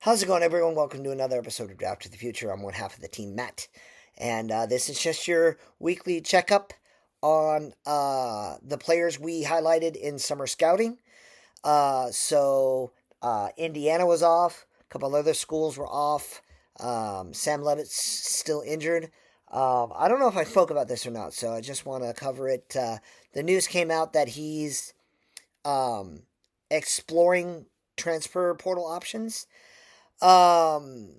How's it going, everyone? Welcome to another episode of Draft to the Future. I'm one half of the team, Matt, and this is just your weekly checkup on the players we highlighted in summer scouting. Indiana was off, a couple other schools were off. Sam Leavitt's still injured. I don't know if I spoke about this or not, so I just want to cover it. The news came out that he's um, exploring transfer portal options. Um,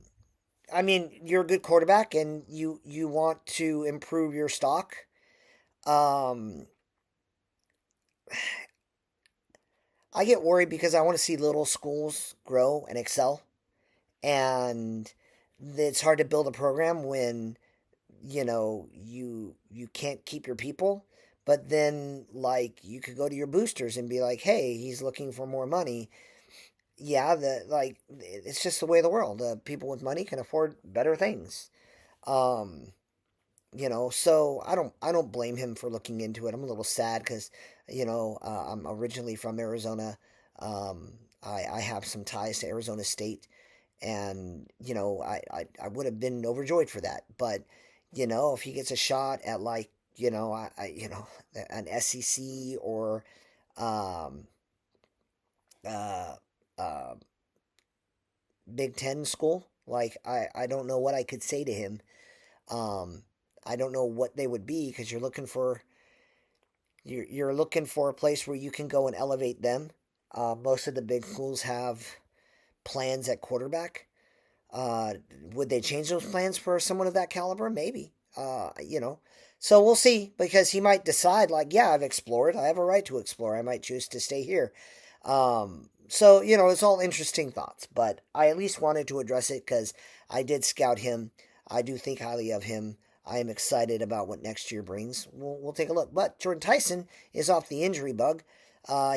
I mean, you're a good quarterback, and you want to improve your stock. Um, I get worried because I want to see little schools grow and excel, and it's hard to build a program when you can't keep your people. But then, like, you could go to your boosters and be like, "Hey, he's looking for more money." Yeah, it's just the way of the world. People with money can afford better things. Um, so I don't blame him for looking into it. I'm a little sad because I'm originally from Arizona. I have some ties to Arizona State, and I would have been overjoyed for that. But if he gets a shot at, like, an SEC or um, uh, uh, Big Ten school, like, I don't know what I could say to him. Um, I don't know what they would be because you're looking for a place where you can go and elevate them. Most of the big schools have plans at quarterback. Uh, would they change those plans for someone of that caliber? Maybe. So we'll see, because he might decide, like, yeah, I've explored. I have a right to explore. I might choose to stay here. So it's all interesting thoughts, but I at least wanted to address it because I did scout him. I do think highly of him. I am excited about what next year brings. We'll take a look. But Jordan Tyson is off the injury bug.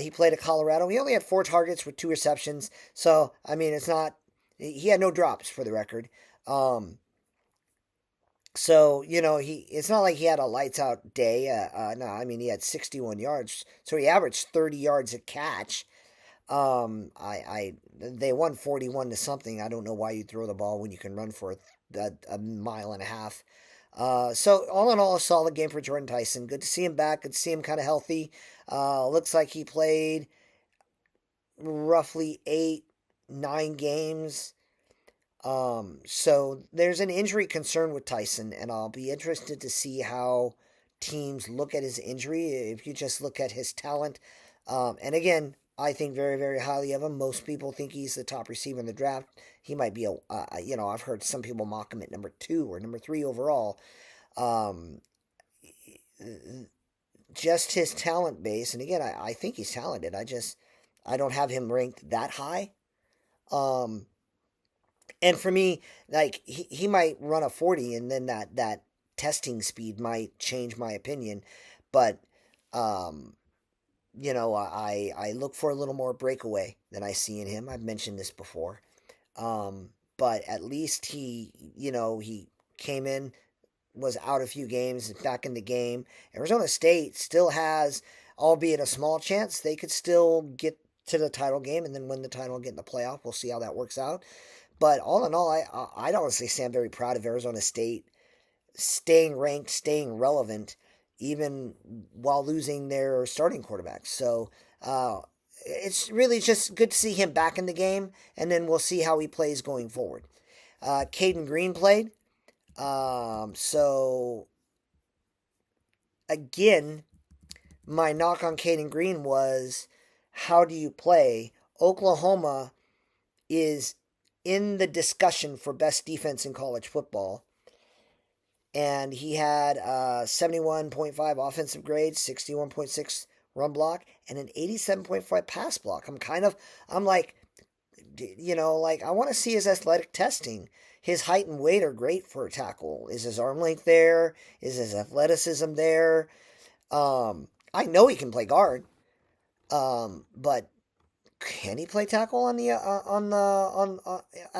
He played at Colorado. He only had 4 targets with 2 receptions. So, I mean, it's not, he had no drops, for the record. It's not like he had a lights out day. No, I mean, he had 61 yards. So he averaged 30 yards a catch. They won 41 to something. I don't know why you throw the ball when you can run for a mile and a half. So all in all, a solid game for Jordan Tyson. Good to see him back. Good to see him kind of healthy. Looks like he played roughly 8, 9 games. So there's an injury concern with Tyson, and I'll be interested to see how teams look at his injury. If you just look at his talent, and again, I think very, very highly of him. Most people think he's the top receiver in the draft. He might be I've heard some people mock him at number 2 or number 3 overall. Um, just his talent base, and again, I think he's talented. I don't have him ranked that high. Um, and for me, like, he might run a 40, and then that testing speed might change my opinion. But um, I look for a little more breakaway than I see in him. I've mentioned this before. But at least he came in, was out a few games, back in the game. Arizona State still has, albeit a small chance, they could still get to the title game and then win the title and get in the playoff. We'll see how that works out. But all in all, I'd honestly say I'm very proud of Arizona State staying ranked, staying relevant, even while losing their starting quarterbacks. So it's really just good to see him back in the game, and then we'll see how he plays going forward. Caden Green played. So again, my knock on Caden Green was, how do you play? Oklahoma is in the discussion for best defense in college football. And he had 71.5 offensive grade, 61.6 run block, and an 87.5 pass block. I'm like, I want to see his athletic testing. His height and weight are great for a tackle. Is his arm length there? Is his athleticism there? I know he can play guard. But can he play tackle at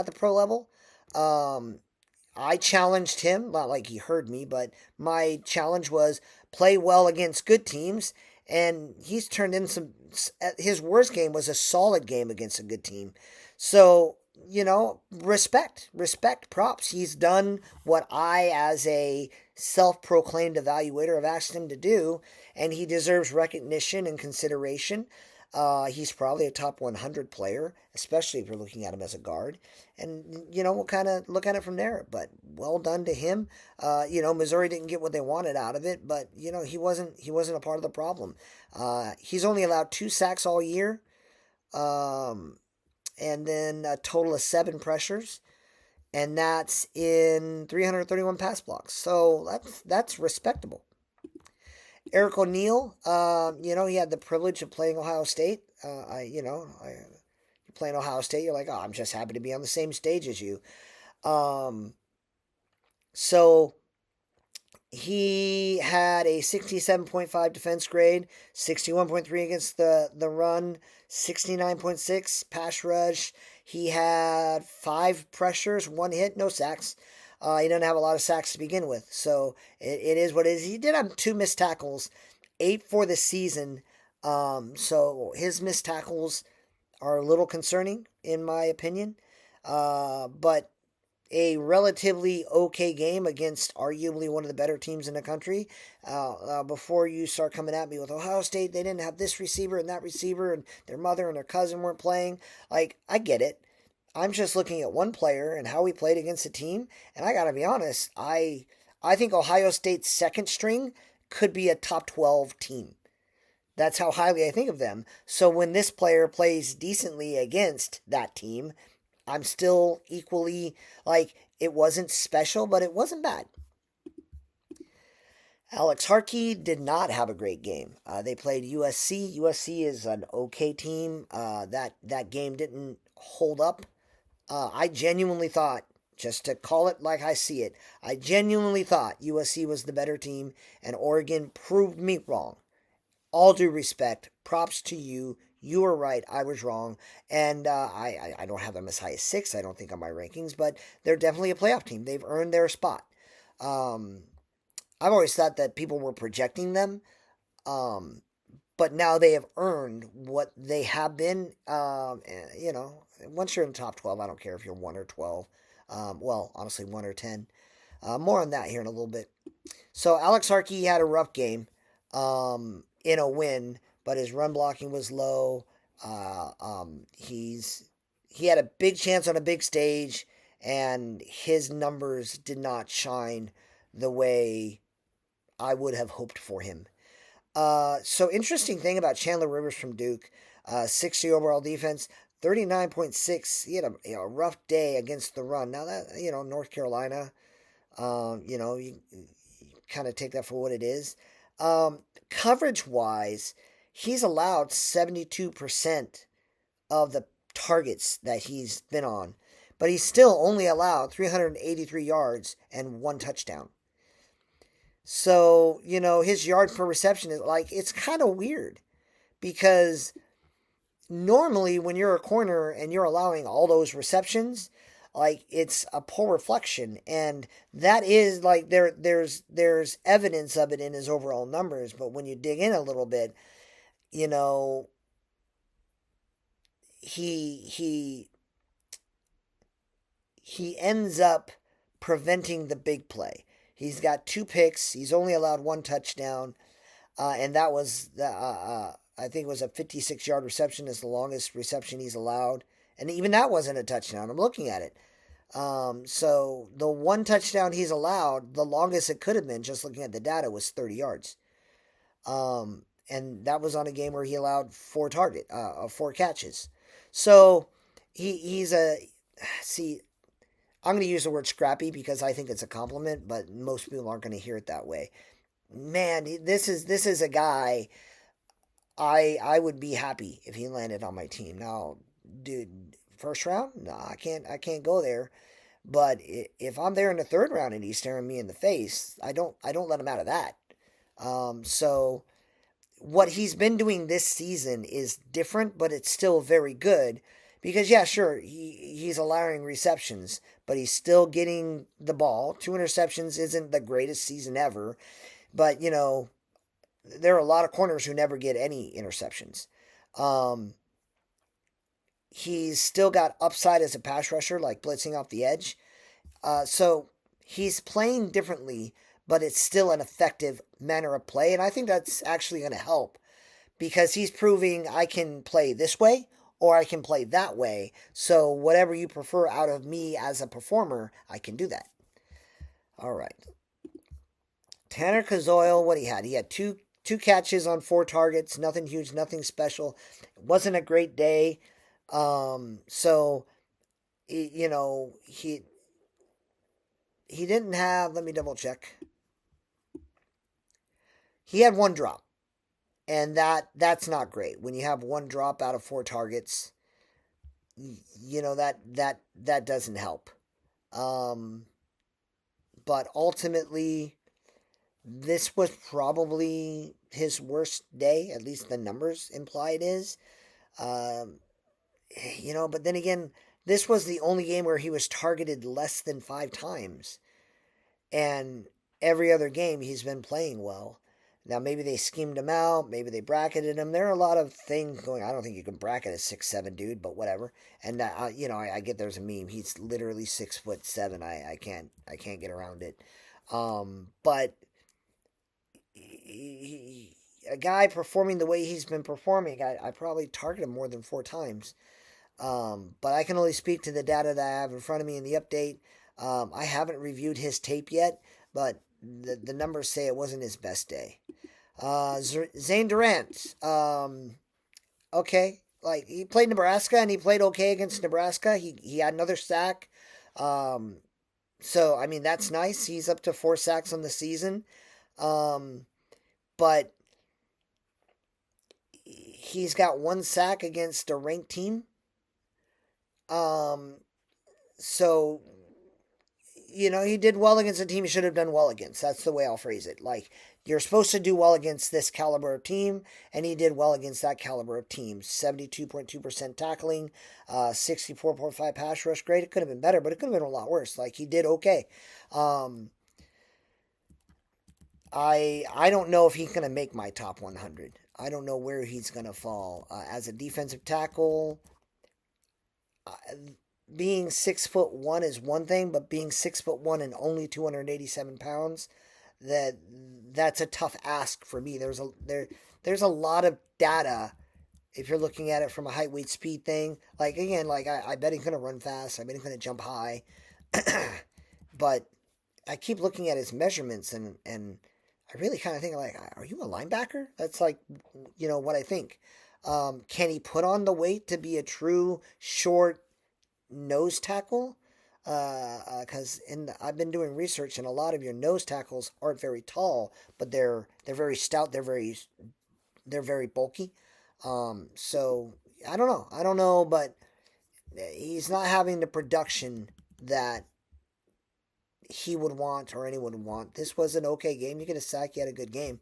the pro level? I challenged him, not like he heard me, but my challenge was play well against good teams, and he's turned in some. His worst game was a solid game against a good team. So respect, props. He's done what I, as a self-proclaimed evaluator, have asked him to do, and he deserves recognition and consideration. He's probably a top 100 player, especially if you're looking at him as a guard. And we'll kind of look at it from there. But well done to him. Missouri didn't get what they wanted out of it, but he wasn't a part of the problem. He's only allowed 2 sacks all year. And then a total of 7 pressures, and that's in 331 pass blocks. So that's respectable. Eric O'Neal, he had the privilege of playing Ohio State. You're playing Ohio State, you're like, oh, I'm just happy to be on the same stage as you. Um, so he had a 67.5 defense grade, 61.3 against the run, 69.6 pass rush. He had 5 pressures, 1 hit, no sacks. He didn't have a lot of sacks to begin with, so it is what it is. He did have 2 missed tackles, 8 for the season. So his missed tackles are a little concerning, in my opinion. But a relatively okay game against arguably one of the better teams in the country. Before you start coming at me with Ohio State, they didn't have this receiver and that receiver, and their mother and their cousin weren't playing. Like, I get it. I'm just looking at one player and how he played against the team, and I gotta be honest, I think Ohio State's second string could be a top 12 team. That's how highly I think of them. So when this player plays decently against that team, I'm still equally like, it wasn't special, but it wasn't bad. Alex Harkey did not have a great game. They played USC. USC is an okay team. That game didn't hold up. I genuinely thought, just to call it like I see it, I genuinely thought USC was the better team, and Oregon proved me wrong. All due respect, props to you. You were right. I was wrong. And I don't have them as high as 6, I don't think, on my rankings, but they're definitely a playoff team. They've earned their spot. I've always thought that people were projecting them, but now they have earned what they have been. Once you're in the top 12, I don't care if you're 1 or 12. Well, honestly, 1 or 10. More on that here in a little bit. So Alex Harkey had a rough game in a win, but his run blocking was low. He had a big chance on a big stage, and his numbers did not shine the way I would have hoped for him. So interesting thing about Chandler Rivers from Duke, 60 overall defense, 39.6. He had a rough day against the run. Now that North Carolina, you kind of take that for what it is. Coverage wise, he's allowed 72% of the targets that he's been on, but he's still only allowed 383 yards and 1 touchdown. So, his yard per reception is like, it's kind of weird, because normally when you're a corner and you're allowing all those receptions, like, it's a poor reflection, and that is like, there's evidence of it in his overall numbers. But when you dig in a little bit, he ends up preventing the big play. He's got 2 picks. He's only allowed 1 touchdown, and that was I think it was a 56-yard reception. Is the longest reception he's allowed, and even that wasn't a touchdown. I'm looking at it. So the 1 touchdown he's allowed, the longest it could have been, just looking at the data, was 30 yards. And that was on a game where he allowed 4 catches. So he's see, I'm going to use the word scrappy because I think it's a compliment, but most people aren't going to hear it that way. Man, this is a guy I would be happy if he landed on my team. Now, dude, first round? No, I can't go there. But if I'm there in the 3rd round and he's staring me in the face, I don't let him out of that. So what he's been doing this season is different, but it's still very good. Because, yeah, sure, he's allowing receptions, but he's still getting the ball. 2 interceptions isn't the greatest season ever. But, there are a lot of corners who never get any interceptions. He's still got upside as a pass rusher, like blitzing off the edge. So he's playing differently, but it's still an effective manner of play. And I think that's actually going to help because he's proving I can play this way or I can play that way. So whatever you prefer out of me as a performer, I can do that. All right. Tanner Kazoil, what he had? He had two catches on 4 targets. Nothing huge, nothing special. It wasn't a great day. So you know he didn't have. Let me double check. He had 1 drop, and that's not great. When you have 1 drop out of 4 targets, that doesn't help. Um, but ultimately, this was probably his worst day. At least the numbers imply it is. Um, but then again, this was the only game where he was targeted less than 5 times, and every other game he's been playing well. Now maybe they schemed him out, maybe they bracketed him. There are a lot of things going. I don't think you can bracket a 6'7" dude, but whatever. And I get there's a meme. He's literally 6'7". I can't get around it. But a guy performing the way he's been performing, I probably target him more than 4 times. But I can only speak to the data that I have in front of me in the update. I haven't reviewed his tape yet, but the numbers say it wasn't his best day. Zane Durant, okay, like he played Nebraska and he played okay against Nebraska. He had another sack. Um, so I mean that's nice. He's up to 4 sacks on the season. Um, but he's got 1 sack against a ranked team. Um, so he did well against a team he should have done well against. That's the way I'll phrase it. Like, you're supposed to do well against this caliber of team, and he did well against that caliber of team. 72.2% tackling, 64.5 pass rush grade. It could have been better, but it could have been a lot worse. Like, he did okay. Um, I don't know if he's going to make my top 100. I don't know where he's going to fall. As a defensive tackle, uh, being 6'1" is one thing, but being 6'1" and only 287 pounds, that's a tough ask for me. There's a lot of data if you're looking at it from a height, weight, speed thing. Like again, like I bet he's gonna run fast. I bet he's gonna jump high, but I keep looking at his measurements and I really kind of think like, are you a linebacker? That's like, what I think. Can he put on the weight to be a true short nose tackle? Because I've been doing research, and a lot of your nose tackles aren't very tall, but they're very stout. They're very bulky. So I don't know, but he's not having the production that he would want or anyone would want. This was an okay game. You get a sack, you had a good game.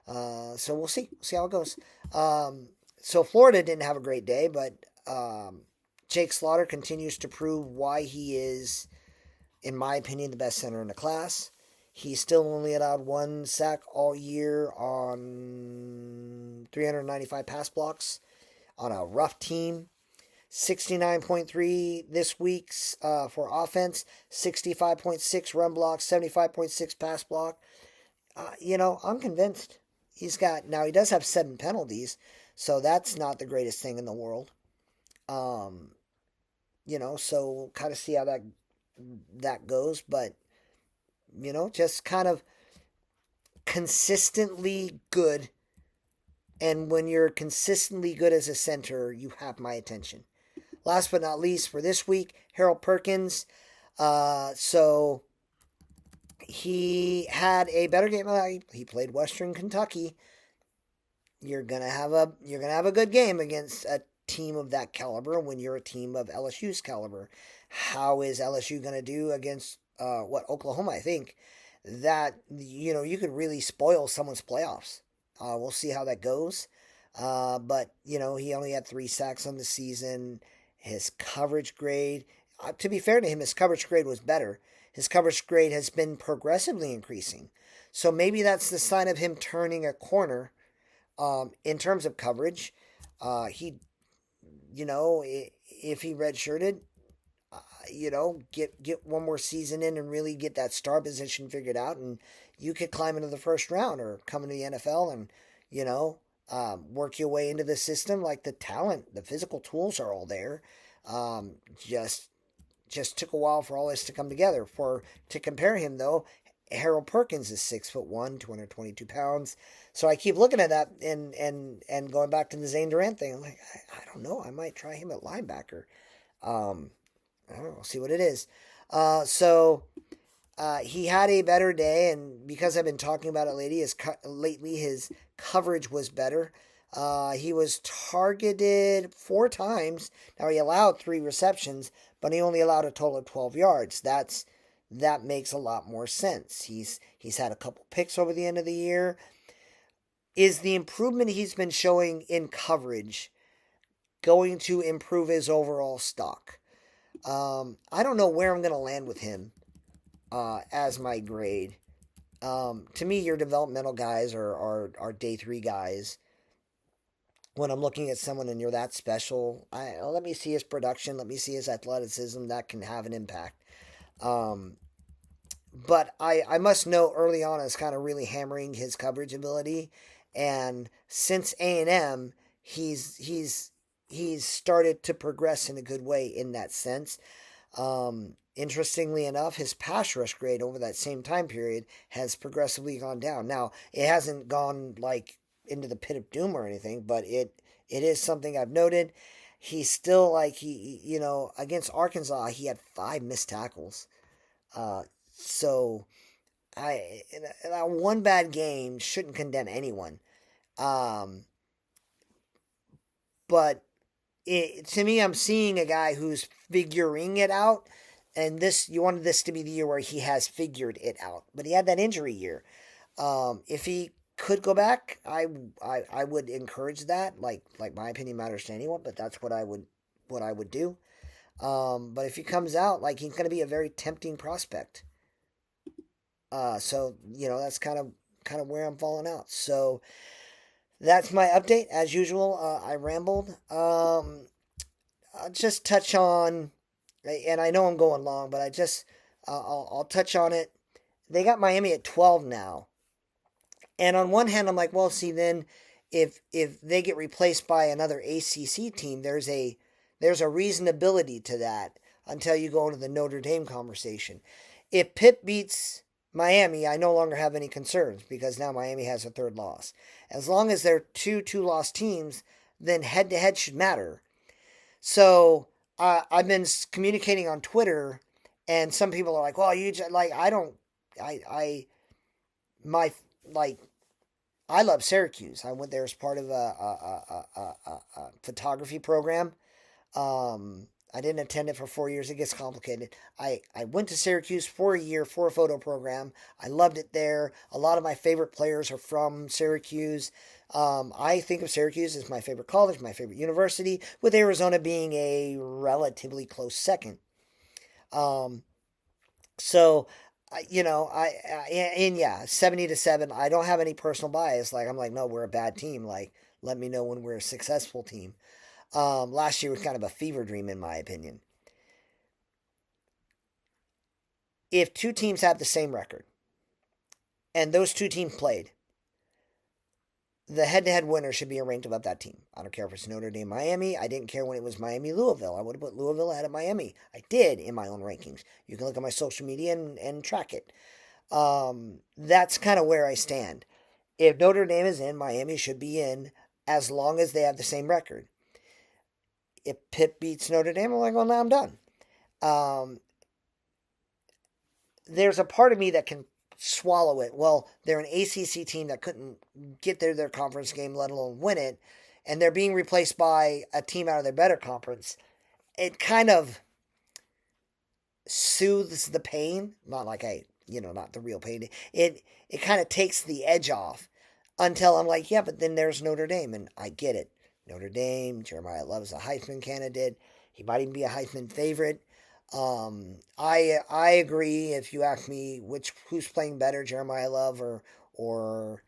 So we'll see. We'll see how it goes. So Florida didn't have a great day, but Jake Slaughter continues to prove why he is, in my opinion, the best center in the class. He's still only allowed 1 sack all year on 395 pass blocks on a rough team. 69.3 this week's for offense, 65.6 run block, 75.6 pass block. I'm convinced now he does have 7 penalties, so that's not the greatest thing in the world. Um, so we'll kind of see how that goes, but just kind of consistently good. And when you're consistently good as a center, you have my attention. Last but not least for this week, Harold Perkins. So he had a better game. He played Western Kentucky. You're gonna have a good game against a team of that caliber when you're a team of LSU's caliber. How is LSU gonna do against Oklahoma? I think that you could really spoil someone's playoffs. We'll see how that goes. But he only had 3 sacks on the season. His coverage grade, to be fair to him, his coverage grade was better. His coverage grade has been progressively increasing. So maybe that's the sign of him turning a corner in terms of coverage. He, if he redshirted, get one more season in and really get that star position figured out, and you could climb into the first round or come into the NFL and you know work your way into the system. Like the talent, the physical tools are all there. Um, just just took a while for all this to come together. For to compare him though, Harold Perkins is 6'1", 222 pounds. So I keep looking at that and going back to the Zane Durant thing. I'm like, I don't know. I might try him at linebacker. Um, I don't know. See what it is. So he had a better day, and because I've been talking about it lately, his coverage was better. He was targeted 4 times. Now he allowed 3 receptions, but he only allowed a total of 12 yards. That makes a lot more sense. He's had a couple picks over the end of the year. Is the improvement he's been showing in coverage going to improve his overall stock? I don't know where I'm going to land with him as my grade. To me, your developmental guys are day 3 guys. When I'm looking at someone and you're that special, let me see his production, let me see his athleticism. That can have an impact. Um, but I must note early on, I was kind of really hammering his coverage ability, and since A&M, he's started to progress in a good way in that sense. Interestingly enough, his pass rush grade over that same time period has progressively gone down. Now, it hasn't gone like into the pit of doom or anything, but it is something I've noted. He's still like against Arkansas, he had 5 missed tackles. Uh, so I that one bad game shouldn't condemn anyone. Um, but to me, I'm seeing a guy who's figuring it out, and this you wanted this to be the year where he has figured it out. But he had that injury year. If he could go back, I would encourage that. Like my opinion matters to anyone, but that's what I would do. But if he comes out, like he's going to be a very tempting prospect. So that's kind of where I'm falling out. So that's my update. As usual, I rambled. I'll just touch on, and I know I'm going long, but I'll touch on it. They got Miami at 12 now, and on one hand, I'm like, well, see, then if they get replaced by another ACC team, there's a reasonability to that until you go into the Notre Dame conversation. If Pitt beats Miami, I no longer have any concerns because now Miami has a third loss. As long as they're two-loss teams, then head-to-head should matter. So I've been communicating on Twitter, and some people are like, "Well, you just, like I don't, my like I love Syracuse. I went there as part of a photography program. I didn't attend it for 4 years. It gets complicated. I went to Syracuse for a year for a photo program. I loved it there. A lot of my favorite players are from Syracuse. I think of Syracuse as my favorite college, my favorite university, with Arizona being a relatively close second. Um, so, and yeah, 70-7. I don't have any personal bias. Like I'm like, no, we're a bad team. Like, let me know when we're a successful team. Last year was kind of a fever dream, in my opinion. If two teams have the same record and those two teams played, the head-to-head winner should be ranked above that team. I don't care if it's Notre Dame, Miami. I didn't care when it was Miami, Louisville. I would have put Louisville ahead of Miami. I did in my own rankings. You can look at my social media and track it. That's kind of where I stand. If Notre Dame is in, Miami should be in as long as they have the same record. If Pitt beats Notre Dame, I'm like, well, now I'm done. Um, there's a part of me that can swallow it. Well, they're an ACC team that couldn't get their conference game, let alone win it, and they're being replaced by a team out of their better conference. It kind of soothes the pain. Not like not the real pain. It kind of takes the edge off until I'm like, yeah, but then there's Notre Dame, and I get it. Notre Dame, Jeremiah Love is a Heisman candidate. He might even be a Heisman favorite. I agree. If you ask me who's playing better, Jeremiah Love or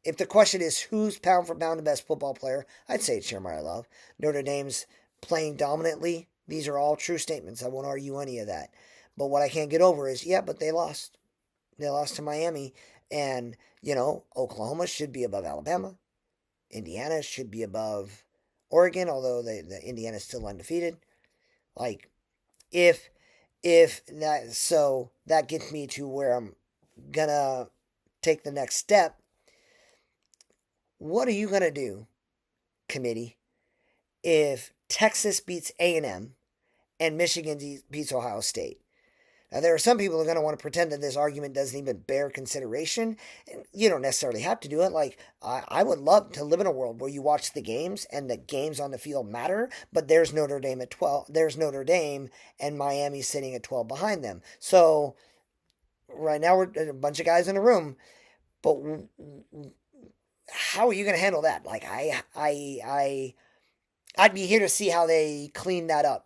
if the question is who's pound for pound the best football player, I'd say it's Jeremiah Love. Notre Dame's playing dominantly. These are all true statements. I won't argue any of that. But what I can't get over is, yeah, but they lost. They lost to Miami. And, Oklahoma should be above Alabama. Indiana should be above Oregon, although the Indiana's still undefeated. Like, if that, so that gets me to where I'm gonna take the next step. What are you gonna do, committee, if Texas beats A&M and Michigan beats Ohio State? Now, there are some people who are going to want to pretend that this argument doesn't even bear consideration. You don't necessarily have to do it. Like, I would love to live in a world where you watch the games and the games on the field matter, but there's Notre Dame at 12. There's Notre Dame and Miami sitting at 12 behind them. So, right now, we're a bunch of guys in a room, but how are you going to handle that? Like, I'd be here to see how they clean that up.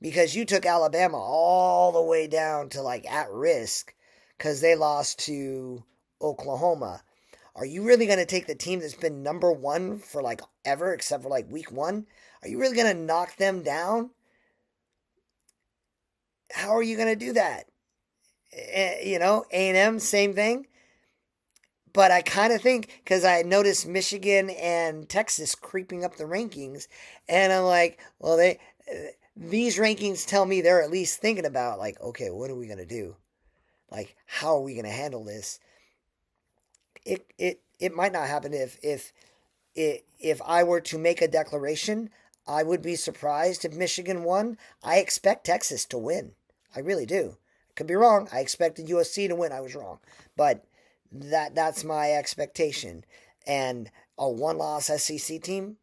Because you took Alabama all the way down to like at risk because they lost to Oklahoma. Are you really going to take the team that's been number one for like ever, except for like week one? Are you really going to knock them down? How are you going to do that? A&M, same thing. But I kind of think, because I noticed Michigan and Texas creeping up the rankings, and I'm like, well, these rankings tell me they're at least thinking about, like, okay, what are we going to do? Like, how are we going to handle this? It might not happen if I were to make a declaration. I would be surprised if Michigan won. I expect Texas to win. I really do. I could be wrong. I expected USC to win. I was wrong. But that's my expectation. And a one-loss SEC team,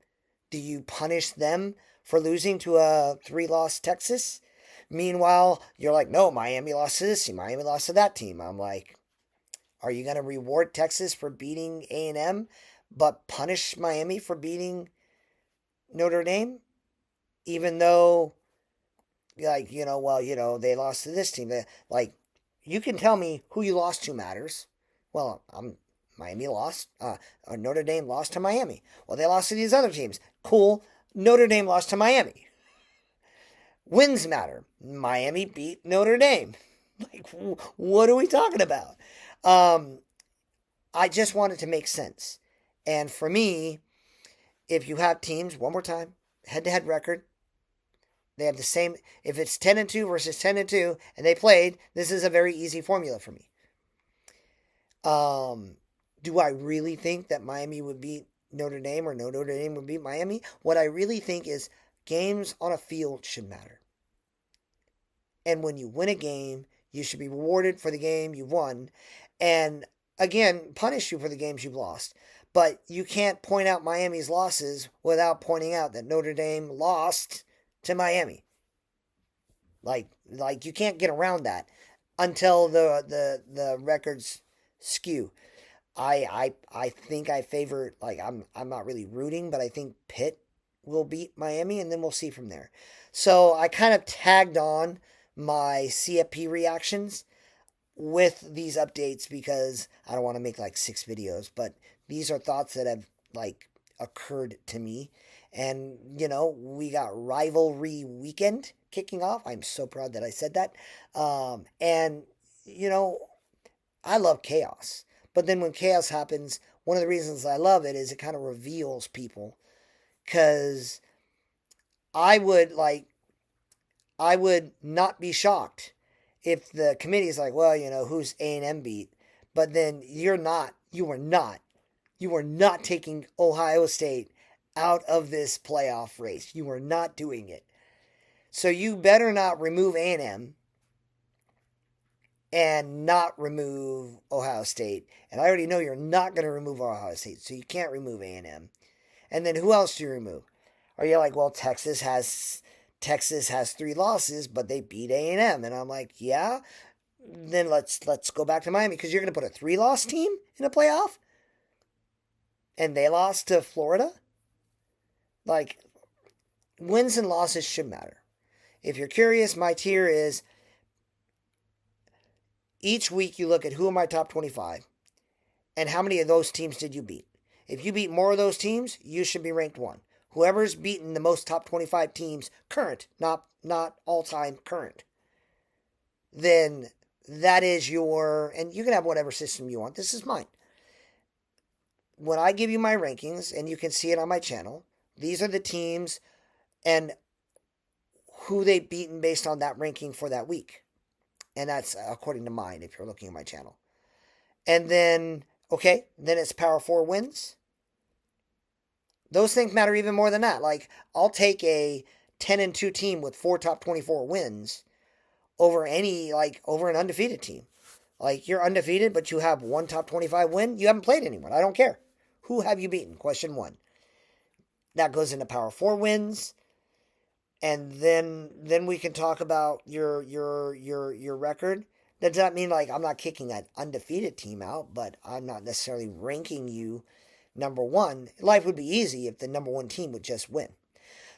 do you punish them for losing to a 3-loss Texas? Meanwhile, you're like, no, Miami lost to this team. Miami lost to that team. I'm like, are you going to reward Texas for beating A&M, but punish Miami for beating Notre Dame? Even though, like, they lost to this team. Like, you can tell me who you lost to matters. Well, Miami lost. Notre Dame lost to Miami. Well, they lost to these other teams. Cool. Notre Dame lost to Miami. Wins matter. Miami beat Notre Dame. Like, what are we talking about? I just want it to make sense. And for me, if you have teams, one more time, head-to-head record, they have the same. If it's 10-2 versus 10-2, and they played, this is a very easy formula for me. Do I really think that Miami would beat Notre Dame or Notre Dame would beat Miami? What I really think is games on a field should matter. And when you win a game, you should be rewarded for the game you won. And again, punish you for the games you've lost. But you can't point out Miami's losses without pointing out that Notre Dame lost to Miami. Like you can't get around that until the records skew. I think I favor, like, I'm not really rooting, but I think Pitt will beat Miami, and then we'll see from there. So I kind of tagged on my CFP reactions with these updates because I don't want to make like 6 videos, but these are thoughts that have like occurred to me. And, we got rivalry weekend kicking off. I'm so proud that I said that. And, I love chaos. But then when chaos happens, one of the reasons I love it is it kind of reveals people. Because I would not be shocked if the committee is like, well, who's A&M beat? But then you are not taking Ohio State out of this playoff race. You are not doing it. So you better not remove A&M and not remove Ohio State. And I already know you're not going to remove Ohio State, so you can't remove A&M. And then who else do you remove? Are you like, well, Texas has 3 losses, but they beat A&M. And I'm like, yeah, then let's go back to Miami, because you're going to put a 3-loss team in a playoff? And they lost to Florida? Like, wins and losses should matter. If you're curious, my tier is each week you look at who are my top 25 and how many of those teams did you beat. If you beat more of those teams, you should be ranked 1. whoever's beaten the most top 25 teams current, not all-time current, then that is your, and you can have whatever system you want. This is mine. When I give you my rankings, and you can see it on my channel, these are the teams and who they've beaten based on that ranking for that week. And that's according to mine, if you're looking at my channel. And then, okay, then it's Power 4 wins. Those things matter even more than that. Like, I'll take a 10-2 team with 4 top 24 wins over over an undefeated team. Like, you're undefeated, but you have 1 top 25 win. You haven't played anyone. I don't care. Who have you beaten? Question 1. That goes into Power 4 wins. And then we can talk about your record. That does not mean like I'm not kicking that undefeated team out, but I'm not necessarily ranking you number 1. Life would be easy if the number 1 team would just win.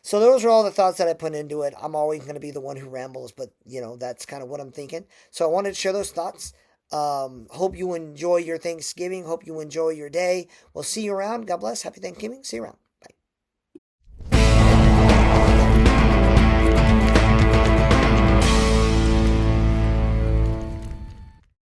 So those are all the thoughts that I put into it. I'm always going to be the one who rambles, but that's kind of what I'm thinking. So I wanted to share those thoughts. Hope you enjoy your Thanksgiving. Hope you enjoy your day. We'll see you around. God bless. Happy Thanksgiving. See you around.